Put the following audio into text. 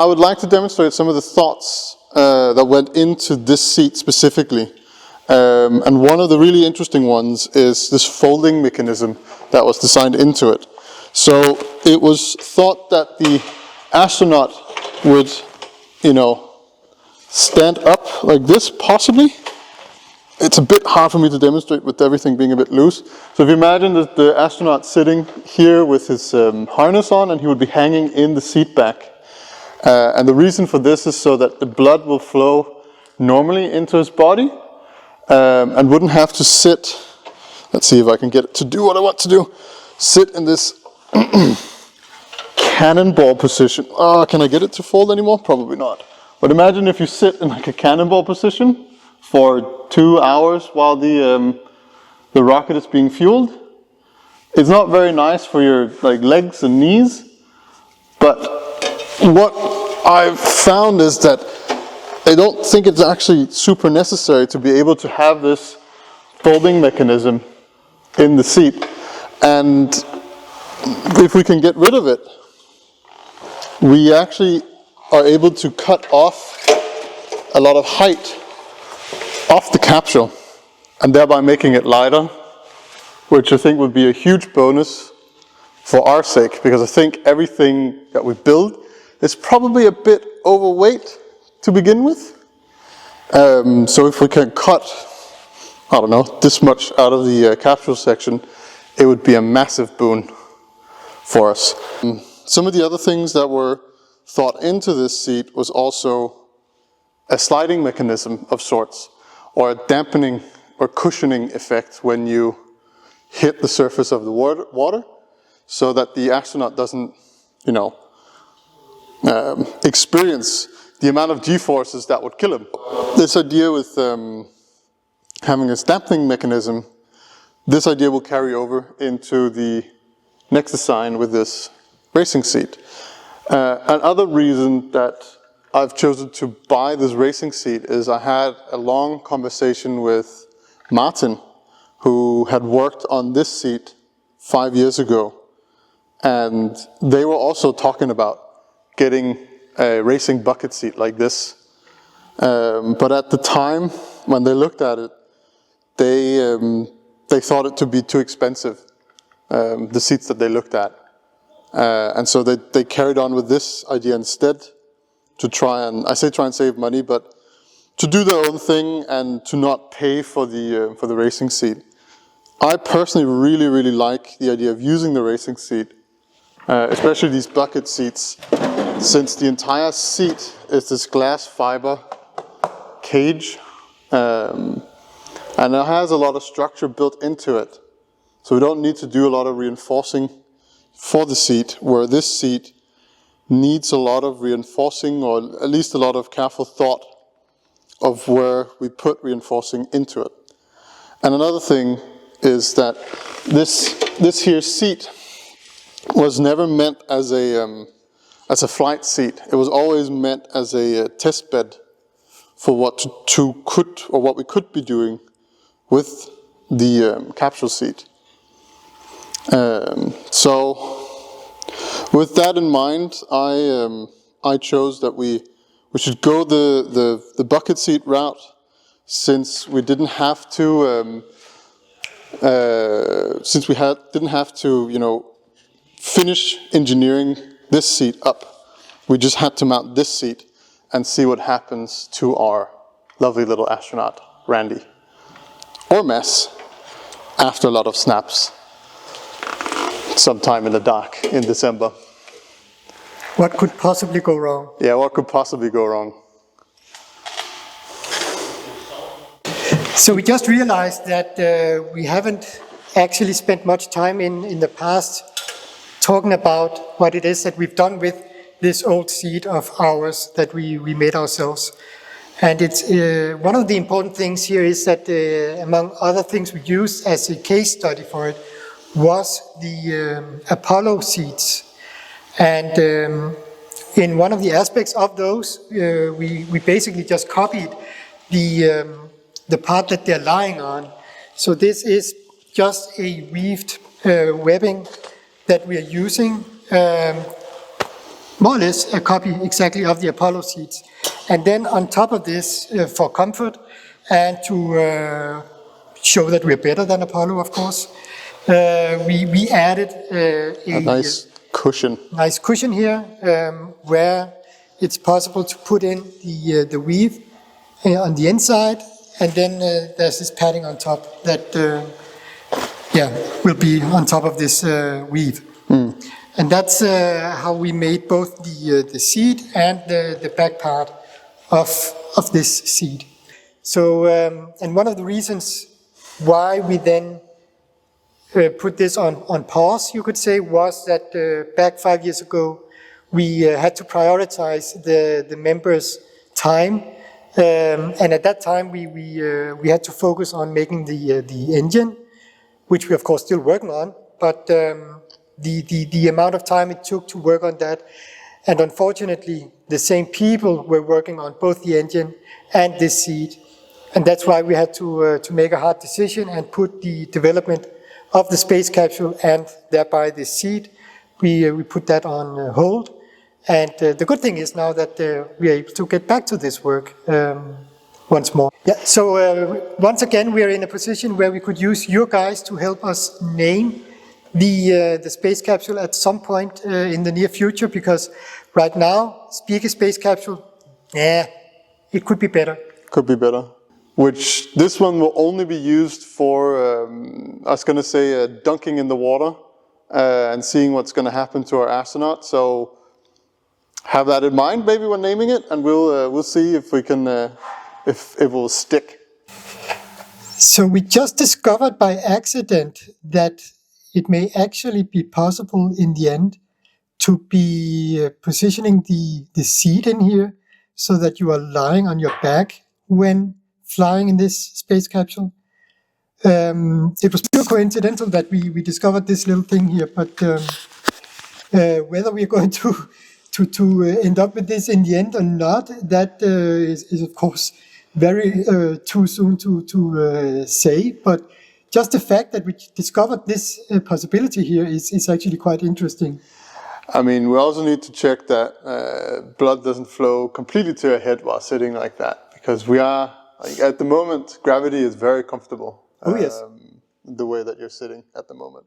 I would like to demonstrate some of the thoughts that went into this seat specifically. And one of the really interesting ones is this folding mechanism that was designed into it. So it was thought that the astronaut would, stand up like this, possibly. It's a bit hard for me to demonstrate with everything being a bit loose. So if you imagine that the astronaut sitting here with his harness on, and he would be hanging in the seat back. And the reason for this is so that the blood will flow normally into his body, and wouldn't have to sit, let's see if I can get it to do what I want to do, sit in this cannonball position. Can I get it to fold anymore? Probably not. But imagine if you sit in like a cannonball position for 2 hours while the rocket is being fueled. It's not very nice for your legs and knees, but what I've found is that I don't think it's actually super necessary to be able to have this folding mechanism in the seat. And if we can get rid of it, we actually are able to cut off a lot of height off the capsule, and thereby making it lighter, which I think would be a huge bonus for our sake, because I think everything that we build is probably a bit overweight to begin with. So if we can cut, this much out of the capsule section, it would be a massive boon for us. Some of the other things that were thought into this seat was also a sliding mechanism of sorts, or a dampening or cushioning effect when you hit the surface of the water, so that the astronaut doesn't, experience the amount of G-forces that would kill him. This idea with having a dampening mechanism, this idea will carry over into the next design with this racing seat. Another reason that I've chosen to buy this racing seat is I had a long conversation with Martin, who had worked on this seat 5 years ago. And they were also talking about getting a racing bucket seat like this. But at the time, when they looked at it, they thought it to be too expensive, the seats that they looked at. And so they carried on with this idea instead, to try and save money, but to do their own thing and to not pay for the racing seat. I personally really, really like the idea of using the racing seat, especially these bucket seats, since the entire seat is this glass fiber cage, and it has a lot of structure built into it. So we don't need to do a lot of reinforcing for the seat, where this seat needs a lot of reinforcing, or at least a lot of careful thought of where we put reinforcing into it. And another thing is that this here seat was never meant as a flight seat. It was always meant as a test bed for what we could be doing with the capsule seat. So with that in mind, I chose that we should go the bucket seat route, since we didn't have to didn't have to finish engineering this seat up. We just had to mount this seat and see what happens to our lovely little astronaut, Randy, or Mess, after a lot of snaps, sometime in the dark in December. What could possibly go wrong? Yeah, what could possibly go wrong? So we just realized that we haven't actually spent much time in the past talking about what it is that we've done with this old seat of ours that we made ourselves. And it's one of the important things here is that among other things we used as a case study for it was the Apollo seats. And in one of the aspects of those, we basically just copied the part that they're lying on. So this is just a weaved webbing that we are using more or less a copy exactly of the Apollo seats. And then on top of this, for comfort and to show that we're better than Apollo, of course, we added A nice cushion. nice cushion here where it's possible to put in the weave on the inside, and then there's this padding on top that will be on top of this weave. And that's how we made both the seat and the back part of this seat. So, and one of the reasons why we then put this on pause, you could say, was that back 5 years ago, we had to prioritize the members' time. And at that time, we had to focus on making the engine, which we of course still working on, but the amount of time it took to work on that, and unfortunately, the same people were working on both the engine and this seat, and that's why we had to make a hard decision and put the development of the space capsule and thereby the seat, we put that on hold. And the good thing is now that we are able to get back to this work once more. Yeah. So once again, we are in a position where we could use your guys to help us name the space capsule at some point in the near future, because right now, Spieke space capsule, it could be better. Could be better. Which this one will only be used for, I was going to say, dunking in the water and seeing what's going to happen to our astronaut. So have that in mind, maybe when naming it, and we'll see if we can, if it will stick. So we just discovered by accident that it may actually be possible in the end to be positioning the seat in here so that you are lying on your back when flying in this space capsule. It was pure coincidental that we discovered this little thing here, but whether we're going to end up with this in the end or not, that is of course very too soon to say, but just the fact that we discovered this possibility here is actually quite interesting. I mean, we also need to check that blood doesn't flow completely to your head while sitting like that, because we are, like, at the moment, gravity is very comfortable. Oh, yes. The way that you're sitting at the moment.